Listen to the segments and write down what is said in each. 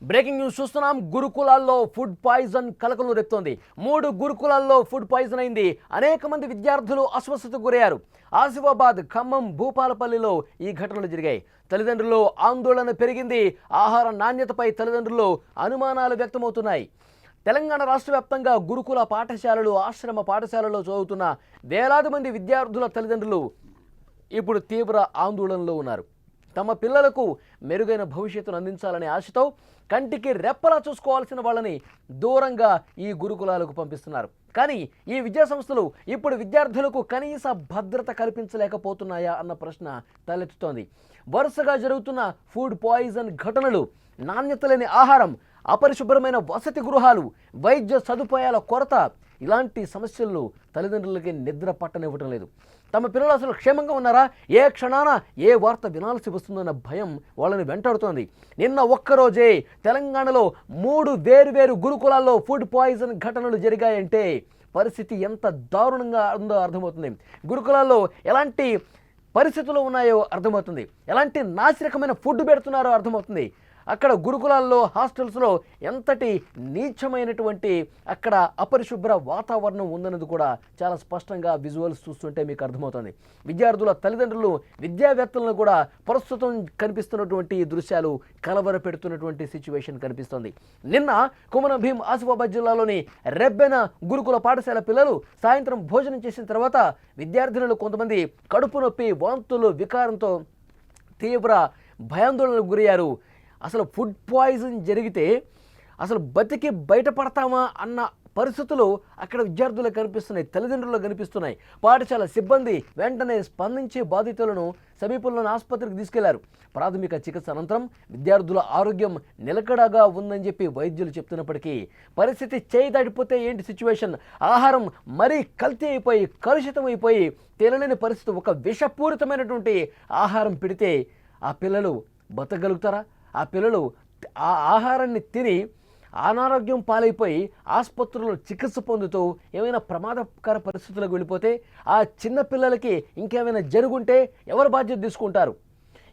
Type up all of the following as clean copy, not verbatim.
Breaking news చూస్తున్నాం. గురుకులాల్లో food poison కలకలం రేపుతోంది. 3 గురుకులాల్లో ఫుడ్ పాయిజన్ అయింది. అనేక మంది విద్యార్థులు అస్వస్థతకు గురయ్యారు. ఆసిఫాబాద్, ఖమ్మం, భూపాలపల్లిలో ఈ ఘటనలు జరిగాయి. తల్లిదండ్రులు ఆందోళన పెరిగింది. ఆహార నాణ్యతపై తల్లిదండ్రులు అనుమానాలు వ్యక్తమవుతున్నాయి. తెలంగాణ రాష్ట్ర వ్యాప్తంగా గురుకుల పాఠశాలలు, ఆశ్రమ పాఠశాలల్లో చదువుతున్న వేలాది మంది విద్యార్థుల తల్లిదండ్రులు ఇప్పుడు తీవ్ర ఆందోళనలో ఉన్నారు. తమ పిల్లలకు మెరుగైన భవిష్యత్తును అందించాలనే ఆశతో కంటికి రెప్పలా చూసుకోవాల్సిన వాళ్ళని దూరంగా ఈ గురుకులాలకు పంపిస్తున్నారు. కానీ ఈ విద్యా సంస్థలు ఇప్పుడు విద్యార్థులకు కనీస భద్రత కల్పించలేకపోతున్నాయా అన్న ప్రశ్న తలెత్తుతోంది. వరుసగా జరుగుతున్న ఫుడ్ పాయిజన్ ఘటనలు, నాణ్యత లేని ఆహారం, అపరిశుభ్రమైన వసతి గృహాలు, వైద్య సదుపాయాల కొరత, ఇలాంటి సమస్యలను తల్లిదండ్రులకి నిద్ర పట్టనివ్వటం లేదు. తమ పిల్లలు అసలు క్షేమంగా ఉన్నారా, ఏ క్షణాన ఏ వార్త వినాల్సి వస్తుందన్న భయం వాళ్ళని వెంటాడుతోంది. నిన్న ఒక్కరోజే తెలంగాణలో 3 వేర్వేరు గురుకులాల్లో ఫుడ్ పాయిజన్ ఘటనలు జరిగాయంటే పరిస్థితి ఎంత దారుణంగా ఉందో అర్థమవుతుంది. గురుకులాల్లో ఎలాంటి పరిస్థితులు ఉన్నాయో అర్థమవుతుంది. ఎలాంటి నాసిరకమైన ఫుడ్ పెడుతున్నారో అర్థమవుతుంది. అక్కడ గురుకులాల్లో, హాస్టల్స్లో ఎంతటి నీచమైనటువంటి అక్కడ అపరిశుభ్ర వాతావరణం ఉందన్నది కూడా చాలా స్పష్టంగా విజువల్స్ చూస్తుంటే మీకు అర్థమవుతుంది. విద్యార్థుల తల్లిదండ్రులు, విద్యావేత్తలను కూడా ప్రస్తుతం కనిపిస్తున్నటువంటి దృశ్యాలు కలవర పెడుతున్నటువంటి సిచ్యువేషన్ కనిపిస్తుంది. నిన్న కుమరం భీం, ఆసిఫాబాద్ జిల్లాలోని రెబ్బెన గురుకుల పాఠశాల పిల్లలు సాయంత్రం భోజనం చేసిన తర్వాత విద్యార్థినులు కొంతమంది కడుపు నొప్పి, వాంతులు, వికారంతో తీవ్ర భయాందోళనకు గురయ్యారు. అసలు ఫుడ్ పాయిజన్ జరిగితే అసలు బతికి బయటపడతామా అన్న పరిస్థితులు అక్కడ విద్యార్థులకు కనిపిస్తున్నాయి, తల్లిదండ్రులకు కనిపిస్తున్నాయి. పాఠశాల సిబ్బంది వెంటనే స్పందించి బాధితులను సమీపంలోని ఆసుపత్రికి తీసుకెళ్లారు. ప్రాథమిక చికిత్స అనంతరం విద్యార్థుల ఆరోగ్యం నిలకడగా ఉందని చెప్పి వైద్యులు చెప్తున్నప్పటికీ పరిస్థితి చేయి దాటిపోతే ఏంటి సిచ్యువేషన్? ఆహారం మరీ కల్తీ అయిపోయి, కలుషితం అయిపోయి, తేలలేని పరిస్థితి. ఒక విషపూరితమైనటువంటి ఆహారం పెడితే ఆ పిల్లలు బతకగలుగుతారా? ఆ పిల్లలు ఆ ఆహారాన్ని తిని అనారోగ్యం పాలైపోయి ఆసుపత్రుల్లో చికిత్స పొందుతూ ఏమైనా ప్రమాదకర పరిస్థితులకు వెళ్ళిపోతే ఆ చిన్న పిల్లలకి ఇంకేమైనా జరుగుంటే ఎవరు బాధ్యత తీసుకుంటారు?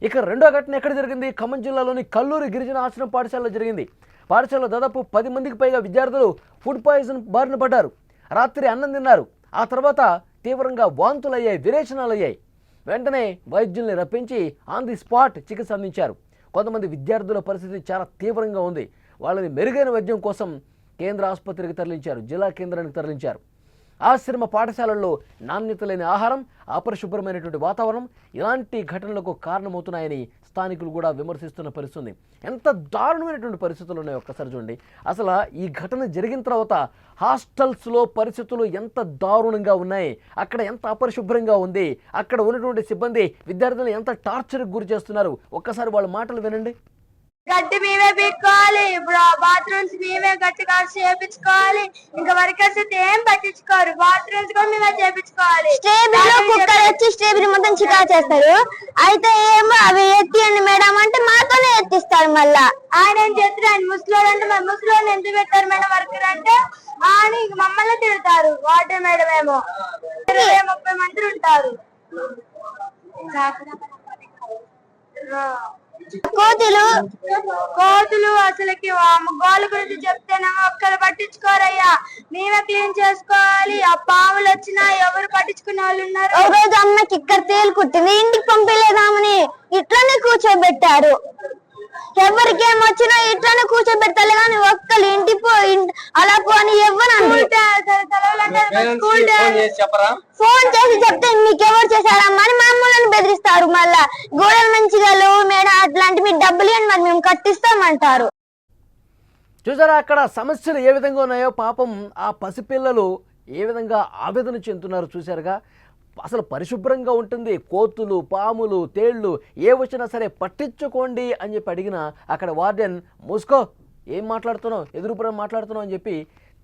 ఇక రెండో ఘటన ఎక్కడ జరిగింది? ఖమ్మం జిల్లాలోని కల్లూరి గిరిజన ఆశ్రమ పాఠశాలలో జరిగింది. పాఠశాలలో దాదాపు 10 మందికి పైగా విద్యార్థులు ఫుడ్ పాయిజన్ బారిన పడ్డారు. రాత్రి అన్నం తిన్నారు. ఆ తర్వాత తీవ్రంగా వాంతులయ్యాయి, విరేచనాలయ్యాయి. వెంటనే వైద్యుల్ని రప్పించి ఆన్ ది స్పాట్ చికిత్స అందించారు. కొంతమంది విద్యార్థుల పరిస్థితి చాలా తీవ్రంగా ఉంది. వాళ్ళని మెరుగైన వైద్యం కోసం కేంద్ర ఆసుపత్రికి తరలించారు, జిల్లా కేంద్రానికి తరలించారు. ఆశ్రమ పాఠశాలల్లో నాణ్యత లేని ఆహారం, అపరిశుభ్రమైనటువంటి వాతావరణం ఇలాంటి ఘటనలకు కారణమవుతున్నాయని స్థానికులు కూడా విమర్శిస్తున్న పరిస్థితి. ఎంత దారుణమైనటువంటి పరిస్థితులు ఉన్నాయో ఒక్కసారి చూడండి. అసలు ఈ ఘటన జరిగిన తర్వాత హాస్టల్స్లో పరిస్థితులు ఎంత దారుణంగా ఉన్నాయి, అక్కడ ఎంత అపరిశుభ్రంగా ఉంది, అక్కడ ఉన్నటువంటి సిబ్బంది విద్యార్థులను ఎంత టార్చర్కి గురి చేస్తున్నారు. ఒక్కసారి వాళ్ళ మాటలు వినండి. గడ్డి మేమే పీక్కోవాలి, ఇప్పుడు బాత్రూమ్స్ మేమే గట్టిగా చేపించుకోవాలి. ఇంకా వర్కర్స్ అయితే ఏం పట్టించుకోరు, బాత్రూమ్స్ కూడా మేమే చేపించుకోవాలి. స్టేబుల్ లో కుక్కర్ వచ్చి స్టేబుల్ మొత్తం చికా చేస్తారు. అయితే ఏమో అవి ఎత్తియండి మేడం అంటే మాతోనే ఎత్తిస్తారు. మళ్ళా ఆయన ఏం చేస్తారు, ఆయన ముసలోడు అంటే మరి ముసలోడు ఎందుకు పెట్టారు మేడం వర్కర్ అంటే అని మమ్మల్ని తిడతారు. వాటర్ మేడం ఏమో 20-30 మంది ఉంటారు. కోతులు అసలుకి గోళ్ళ గురించి చెప్తేనేమో ఒక్కరు పట్టించుకోరయ్యా, మేమే క్లీన్ చేసుకోవాలి. ఆ పాములు వచ్చినా ఎవరు పట్టించుకునే వాళ్ళు ఉన్నారు? ఒక రోజు అమ్మకి ఇక్కడ తేలు కుట్టింది, ఇంటికి పంపించలేదామని ఇట్లనే కూర్చోబెట్టారు. ఎవరికి ఏమొచ్చినా ఇట్లనే కూర్చోబెడతారు కానీ ఒక్కరు ఇంటి అలా పోని ఫోన్ చేసి చెప్తే మీకెవరు చేశారమ్మా అని మమ్మల్ని బెదిరిస్తారు. మళ్ళా గోడలు మంచిగా లేవు మేడం అట్లాంటి మీరు డబ్బులు ఇవ్వండి మరి మేము కట్టిస్తామంటారు. చూసారా అక్కడ సమస్యలు ఏ విధంగా ఉన్నాయో? పాపం ఆ పసిపిల్లలు ఏ విధంగా ఆవేదన చెందుతున్నారు చూశారుగా. అసలు పరిశుభ్రంగా ఉంటుంది, కోతులు, పాములు, తేళ్లు ఏ వచ్చినా సరే పట్టించుకోండి అని చెప్పి అడిగిన అక్కడ వార్డెన్ మూసుకో, ఏం మాట్లాడుతున్నావు, ఎదురుపురం మాట్లాడుతున్నావు అని చెప్పి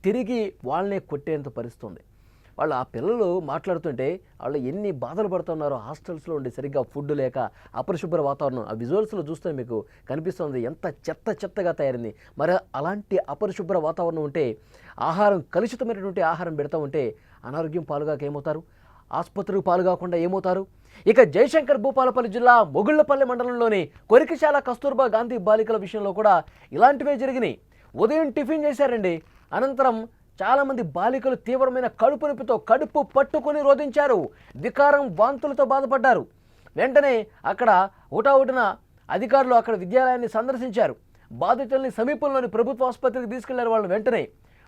తిరిగి వాళ్ళనే కొట్టేంత పరిస్థితుంది. వాళ్ళు ఆ పిల్లలు మాట్లాడుతుంటే వాళ్ళు ఎన్ని బాధలు పడుతున్నారో హాస్టల్స్లో ఉండి సరిగ్గా ఫుడ్ లేక, అపరిశుభ్ర వాతావరణం. ఆ విజువల్స్లో చూస్తే మీకు కనిపిస్తుంది ఎంత చెత్తగా తయారైంది. మరి అలాంటి అపరిశుభ్ర వాతావరణం ఉంటే, ఆహారం కలుషితమైనటువంటి ఆహారం పెడతా ఉంటే అనారోగ్యం పాలుగాక ఏమవుతారు? ఆసుపత్రికి పాలు కాకుండా ఏమవుతారు? ఇక జయశంకర్ భూపాలపల్లి జిల్లా మొగుళ్లపల్లి మండలంలోని కొరికిశాల కస్తూర్బా గాంధీ బాలికల విషయంలో కూడా ఇలాంటివే జరిగినాయి. ఉదయం టిఫిన్ చేశారండి. అనంతరం చాలామంది బాలికలు తీవ్రమైన కడుపు నొప్పితో కడుపు పట్టుకొని రోధించారు. వికారం వాంతులతో బాధపడ్డారు. వెంటనే అక్కడ హుటాహుటిన అధికారులు అక్కడ విద్యాలయాన్ని సందర్శించారు. బాధితుల్ని సమీపంలోని ప్రభుత్వ ఆసుపత్రికి తీసుకెళ్లారు. వాళ్ళు వెంటనే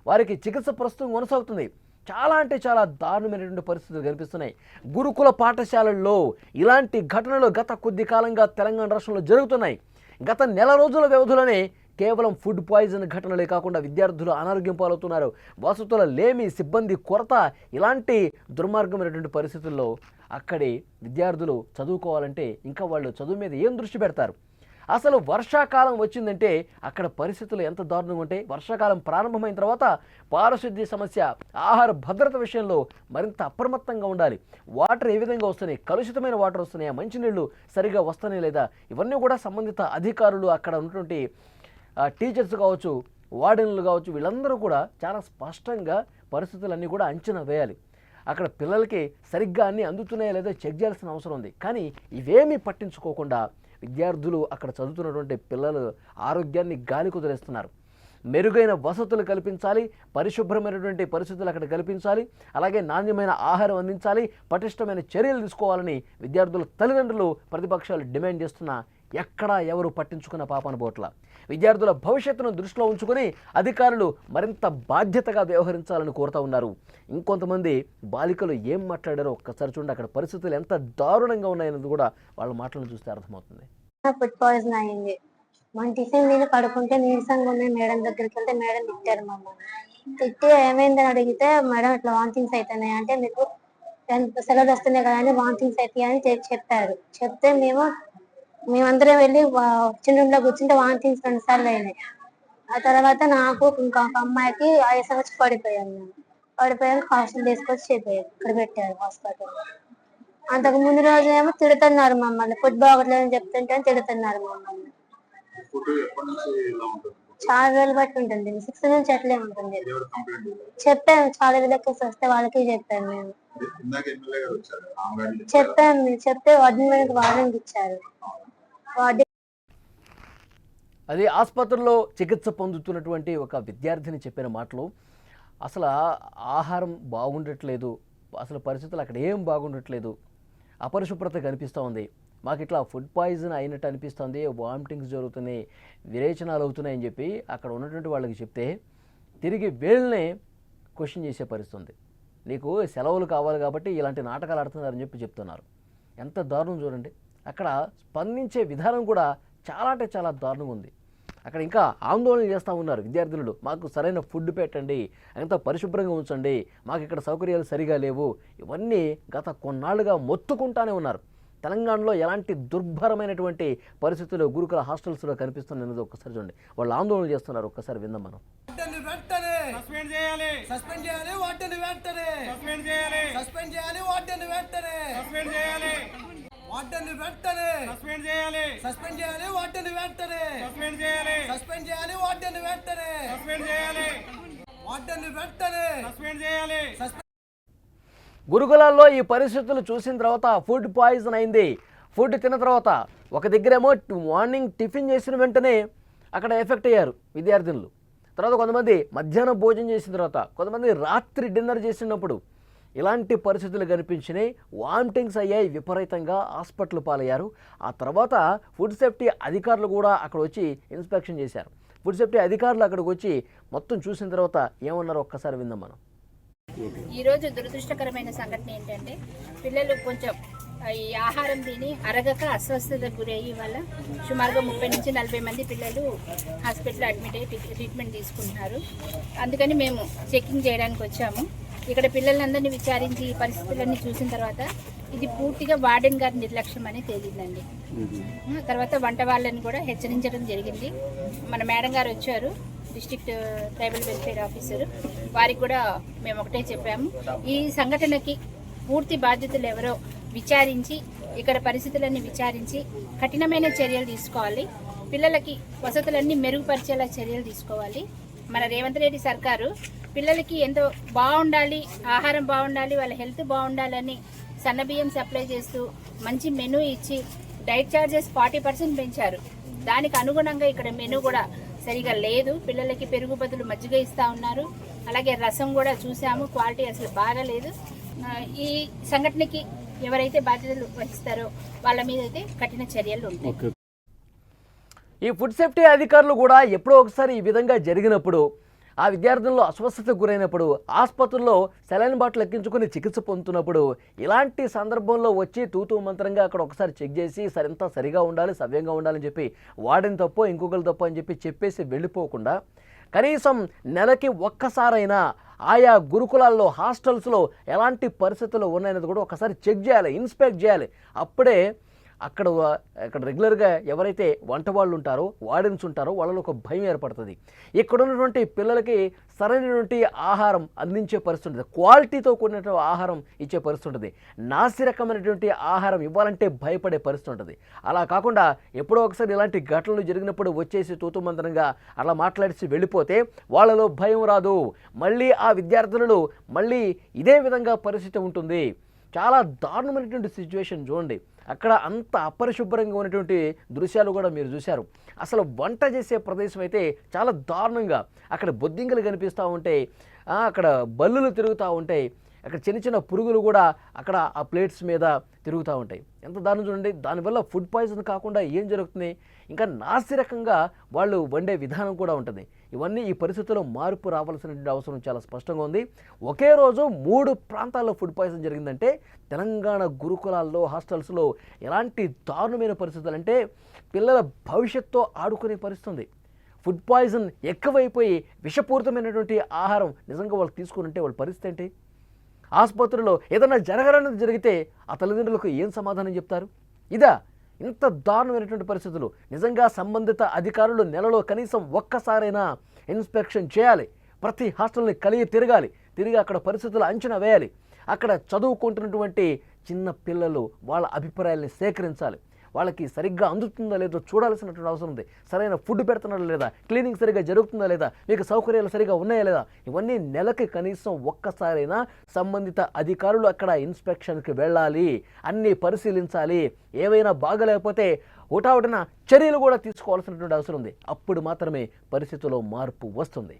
వారికి చికిత్స ప్రస్తుతం కొనసాగుతుంది. చాలా అంటే చాలా దారుణమైనటువంటి పరిస్థితులు కనిపిస్తున్నాయి. గురుకుల పాఠశాలల్లో ఇలాంటి ఘటనలు గత కొద్ది కాలంగా తెలంగాణ రాష్ట్రంలో జరుగుతున్నాయి. గత నెల రోజుల వ్యవధిలోనే కేవలం ఫుడ్ పాయిజన్ ఘటనలే కాకుండా విద్యార్థులు అనారోగ్యం పాలవుతున్నారు. వసతుల లేమి, సిబ్బంది కొరత, ఇలాంటి దుర్మార్గమైనటువంటి పరిస్థితుల్లో అక్కడి విద్యార్థులు చదువుకోవాలంటే ఇంకా వాళ్ళు చదువు మీద ఏం దృష్టి పెడతారు? అసలు వర్షాకాలం వచ్చిందంటే అక్కడ పరిస్థితులు ఎంత దారుణంగా ఉంటాయి. వర్షాకాలం ప్రారంభమైన తర్వాత పారిశుద్ధ్య సమస్య, ఆహార భద్రత విషయంలో మరింత అప్రమత్తంగా ఉండాలి. వాటర్ ఏ విధంగా వస్తున్నాయి, కలుషితమైన వాటర్ వస్తున్నాయా, మంచినీళ్ళు సరిగా వస్తున్నాయి లేదా, ఇవన్నీ కూడా సంబంధిత అధికారులు, అక్కడ ఉన్నటువంటి టీచర్స్ కావచ్చు, వార్డెన్లు కావచ్చు, వీళ్ళందరూ కూడా చాలా స్పష్టంగా పరిస్థితులన్నీ కూడా అంచనా వేయాలి. అక్కడ పిల్లలకి సరిగ్గా అన్నీ అందుతున్నాయా లేదా చెక్ చేయాల్సిన అవసరం ఉంది. కానీ ఇవేమీ పట్టించుకోకుండా విద్యార్థులు అక్కడ చదువుతున్నటువంటి పిల్లలు ఆరోగ్యాన్ని గాలి కుదిరేస్తున్నారు. మెరుగైన వసతులు కల్పించాలి, పరిశుభ్రమైనటువంటి పరిస్థితులు అక్కడ కల్పించాలి, అలాగే నాణ్యమైన ఆహారం అందించాలి, పటిష్టమైన చర్యలు తీసుకోవాలని విద్యార్థుల తల్లిదండ్రులు, ప్రతిపక్షాలు డిమాండ్ చేస్తున్నా ఎక్కడా ఎవరు పట్టించుకున్న పాపన పోట్ల. విద్యార్థుల భవిష్యత్తును దృష్టిలో ఉంచుకొని అధికారులు మరింత బాధ్యతగా వ్యవహరించాలని కోరుతూ ఉన్నారు. ఇంకొంతమంది బాలికలు ఏం మాట్లాడారో ఒక్కసారి చూడండి. అక్కడ పరిస్థితులు ఎంత దారుణంగా ఉన్నాయన్నది కూడా వాళ్ళ మాటలను చూస్తే అర్థమవుతుంది. ఫుడ్ పాయిజన్ అయింది. మన టిఫిన్ తిని పడుకుంటే నీరసంగా ఉన్నాయి. మేడం దగ్గరికి వెళ్తే మేడం తిట్టారు మమ్మల్ని. తిట్టి ఏమైందని అడిగితే మేడం ఇట్లా వాంతింగ్స్ అవుతున్నాయి అంటే మీకు సెలవులు వస్తున్నాయి కదా అని వాంతింగ్స్ అవుతాయి అని చెప్పారు. చెప్తే మేమందరం వెళ్ళి చిన్న రూమ్ లో కూర్చుంటే వాంతింగ్స్ 2 సార్లు అయినాయి. ఆ తర్వాత నాకు ఇంకొక అమ్మాయికి ఆయాసం వచ్చి పడిపోయాను. పడిపోయాక హాస్టల్ తీసుకొచ్చి చెప్పారు, ఇక్కడ పెట్టారు హాస్పిటల్. అంతకు ముందు రోజు ఏమో తిడుతున్నారు మమ్మల్ని, ఫుడ్ బాగోట్లేదని చెప్తుంటే తిడుతున్నారు మమ్మల్ని. చాలా రోజులు బట్టి ఉంటుంది, 6 నుంచి అట్లే ఉంటుంది. చెప్పాము చాలా విలేకరులు వస్తే వాళ్ళకి చెప్పాము. మేము చెప్తే వార్డెన్కి ఇచ్చారు. అది ఆసుపత్రిలో చికిత్స పొందుతున్నటువంటి ఒక విద్యార్థిని చెప్పిన మాటలు. అసలు ఆహారం బాగుండట్లేదు, అసలు పరిస్థితులు అక్కడ ఏం బాగుండట్లేదు, అపరిశుభ్రత కనిపిస్తూ ఉంది, మాకు ఇట్లా ఫుడ్ పాయిజన్ అయినట్టు అనిపిస్తుంది, వామిటింగ్స్ జరుగుతున్నాయి, విరేచనాలు అవుతున్నాయని చెప్పి అక్కడ ఉన్నటువంటి వాళ్ళకి చెప్తే తిరిగి వీళ్ళనే క్వశ్చన్ చేసే పరిస్థితుంది. నీకు సెలవులు కావాలి కాబట్టి ఇలాంటి నాటకాలు ఆడుతున్నారని చెప్తున్నారు. ఎంత దారుణం చూడండి. అక్కడ స్పందించే విధానం కూడా చాలా అంటే చాలా దారుణంగా ఉంది. అక్కడ ఇంకా ఆందోళన చేస్తూ ఉన్నారు విద్యార్థులు. మాకు సరైన ఫుడ్ పెట్టండి, అంతా పరిశుభ్రంగా ఉంచండి, మాకు ఇక్కడ సౌకర్యాలు సరిగా లేవు, ఇవన్నీ గత కొన్నాళ్ళుగా మొత్తుకుంటానే ఉన్నారు. తెలంగాణలో ఎలాంటి దుర్భరమైనటువంటి పరిస్థితులు గురుకుల హాస్టల్స్లో కనిపిస్తున్నది ఒక్కసారి చూడండి. వాళ్ళు ఆందోళన చేస్తున్నారు. ఒక్కసారి విందాం మనం. గురుకులాల్లో ఈ పరిస్థితులు చూసిన తర్వాత ఫుడ్ పాయిజన్ అయింది. ఫుడ్ తిన్న తర్వాత ఒక దగ్గరేమో మార్నింగ్ టిఫిన్ చేసిన వెంటనే అక్కడ ఎఫెక్ట్ అయ్యారు విద్యార్థులు. తర్వాత కొంతమంది మధ్యాహ్నం భోజనం చేసిన తర్వాత, కొంతమంది రాత్రి డిన్నర్ చేసినప్పుడు ఇలాంటి పరిస్థితులు కనిపించినాయి. వామిటింగ్స్ అయ్యాయి, విపరీతంగా హాస్పిటల్ పాలయ్యారు. ఆ తర్వాత ఫుడ్ సేఫ్టీ అధికారులు కూడా అక్కడ వచ్చి ఇన్స్పెక్షన్ చేశారు. ఫుడ్ సేఫ్టీ అధికారులు అక్కడికి వచ్చి మొత్తం చూసిన తర్వాత ఏమన్నారో ఒక్కసారి విందాం మనం. ఈరోజు దురదృష్టకరమైన సంఘటన ఏంటంటే పిల్లలు కొంచెం ఈ ఆహారం తిని అరగక అస్వస్థతకు గురయ్యి వల్ల సుమారుగా 30 నుంచి 40 మంది పిల్లలు హాస్పిటల్లో అడ్మిట్ అయ్యి ట్రీట్మెంట్ తీసుకుంటున్నారు. అందుకని మేము చెకింగ్ చేయడానికి వచ్చాము. ఇక్కడ పిల్లలందరినీ విచారించి ఈ పరిస్థితులన్నీ చూసిన తర్వాత ఇది పూర్తిగా వార్డెన్ గారి నిర్లక్ష్యం అని తేలిందండి. తర్వాత వంట వాళ్ళని కూడా హెచ్చరించడం జరిగింది. మన మేడం గారు వచ్చారు, డిస్ట్రిక్ట్ ట్రైబల్ వెల్ఫేర్ ఆఫీసర్, వారికి కూడా మేము ఒకటే చెప్పాము, ఈ సంఘటనకి పూర్తి బాధ్యతలు ఎవరో విచారించి ఇక్కడ పరిస్థితులన్నీ విచారించి కఠినమైన చర్యలు తీసుకోవాలి. పిల్లలకి వసతులన్నీ మెరుగుపరిచేలా చర్యలు తీసుకోవాలి. మన రేవంత్ రెడ్డి సర్కారు పిల్లలకి ఎంతో బాగుండాలి, ఆహారం బాగుండాలి, వాళ్ళ హెల్త్ బాగుండాలని సన్నబియ్యం సప్లై చేస్తూ మంచి మెనూ ఇచ్చి డైట్ ఛార్జెస్ 40% పెంచారు. దానికి అనుగుణంగా ఇక్కడ మెనూ కూడా సరిగా లేదు. పిల్లలకి పెరుగు బదులు మజ్జిగ ఇస్తూ ఉన్నారు. అలాగే రసం కూడా చూసాము, క్వాలిటీ అసలు బాగాలేదు. ఈ సంఘటనకి ఎవరైతే బాధ్యతలు వహిస్తారో వాళ్ళ మీద అయితే కఠిన చర్యలు ఉంటాయి. ఈ ఫుడ్ సేఫ్టీ అధికారులు కూడా ఎప్పుడో ఒకసారి ఈ విధంగా జరిగినప్పుడు, ఆ విద్యార్థుల్లో అస్వస్థతకు గురైనప్పుడు, ఆసుపత్రుల్లో సెలైన్ బాటిల్ ఎక్కించుకుని చికిత్స పొందుతున్నప్పుడు, ఇలాంటి సందర్భంలో వచ్చి తూతూ మంత్రంగా అక్కడ ఒకసారి చెక్ చేసి సరింతా సరిగా ఉండాలి, సవ్యంగా ఉండాలని చెప్పి వాడిని తప్పో ఇంకొకరు తప్పో అని చెప్పేసి వెళ్ళిపోకుండా కనీసం నెలకి ఒక్కసారైనా ఆయా గురుకులాల్లో హాస్టల్స్లో ఎలాంటి పరిస్థితులు ఉన్నాయనేది కూడా ఒకసారి చెక్ చేయాలి, ఇన్స్పెక్ట్ చేయాలి. అప్పుడే అక్కడ రెగ్యులర్గా ఎవరైతే వంట వాళ్ళు ఉంటారో, వార్డెన్స్ ఉంటారో వాళ్ళలో ఒక భయం ఏర్పడుతుంది. ఇక్కడ ఉన్నటువంటి పిల్లలకి సరైనటువంటి ఆహారం అందించే పరిస్థితి ఉంటుంది, క్వాలిటీతో కూడినటువంటి ఆహారం ఇచ్చే పరిస్థితి ఉంటుంది. నాసిరకమైనటువంటి ఆహారం ఇవ్వాలంటే భయపడే పరిస్థితి ఉంటుంది. అలా కాకుండా ఎప్పుడో ఒకసారి ఇలాంటి ఘటనలు జరిగినప్పుడు వచ్చేసి తూతుమంతరంగా అలా మాట్లాడేసి వెళ్ళిపోతే వాళ్ళలో భయం రాదు. మళ్ళీ ఆ విద్యార్థులను మళ్ళీ ఇదే విధంగా పరిస్థితి ఉంటుంది. చాలా దారుణమైనటువంటి సిచ్యువేషన్ చూడండి. అక్కడ అంత అపరిశుభ్రంగా ఉన్నటువంటి దృశ్యాలు కూడా మీరు చూశారు. అసలు వంట చేసే ప్రదేశం అయితే చాలా దారుణంగా, అక్కడ బొద్దింకలు కనిపిస్తూ ఉంటాయి, అక్కడ బల్లులు తిరుగుతూ ఉంటాయి, అక్కడ చిన్న చిన్న పురుగులు కూడా అక్కడ ఆ ప్లేట్స్ మీద తిరుగుతూ ఉంటాయి. ఎంత దారుణం చూడండి. దానివల్ల ఫుడ్ పాయిజన్ కాకుండా ఏం జరుగుతుంది, ఇంకా నాసిరకంగా వాళ్ళు వండే విధానం కూడా ఉంటుంది. ఇవన్నీ ఈ పరిస్థితుల్లో మార్పు రావాల్సినటువంటి అవసరం చాలా స్పష్టంగా ఉంది. ఒకే రోజు 3 ప్రాంతాల్లో ఫుడ్ పాయిజన్ జరిగిందంటే తెలంగాణ గురుకులాల్లో, హాస్టల్స్లో ఎలాంటి దారుణమైన పరిస్థితులు అంటే పిల్లల భవిష్యత్తుతో ఆడుకునే పరిస్థితి. ఫుడ్ పాయిజన్ ఎక్కువైపోయి విషపూరితమైనటువంటి ఆహారం నిజంగా వాళ్ళు తీసుకుని ఉంటే వాళ్ళ పరిస్థితి ఏంటి? ఆసుపత్రిలో ఏదైనా జరగాలన్నది జరిగితే ఆ తల్లిదండ్రులకు ఏం సమాధానం చెప్తారు? ఇదా ఇంత దారుణమైనటువంటి పరిస్థితులు. నిజంగా సంబంధిత అధికారులు నెలలో కనీసం ఒక్కసారైనా ఇన్స్పెక్షన్ చేయాలి. ప్రతి హాస్టల్ని తిరిగి అక్కడ పరిస్థితులు అంచనా వేయాలి. అక్కడ చదువుకుంటున్నటువంటి చిన్న పిల్లలు వాళ్ళ అభిప్రాయాల్ని సేకరించాలి. వాళ్ళకి సరిగ్గా అందుతుందా లేదో చూడాల్సినటువంటి అవసరం ఉంది. సరైన ఫుడ్ పెడుతున్నారా లేదా, క్లీనింగ్ సరిగ్గా జరుగుతుందా లేదా, మీకు సౌకర్యాలు సరిగ్గా ఉన్నాయా లేదా, ఇవన్నీ నెలకి కనీసం ఒక్కసారైనా సంబంధిత అధికారులు అక్కడ ఇన్స్పెక్షన్కి వెళ్ళాలి, అన్నీ పరిశీలించాలి. ఏవైనా బాగలేకపోతే హుటాహుటిన చర్యలు కూడా తీసుకోవాల్సినటువంటి అవసరం ఉంది. అప్పుడు మాత్రమే పరిస్థితుల్లో మార్పు వస్తుంది.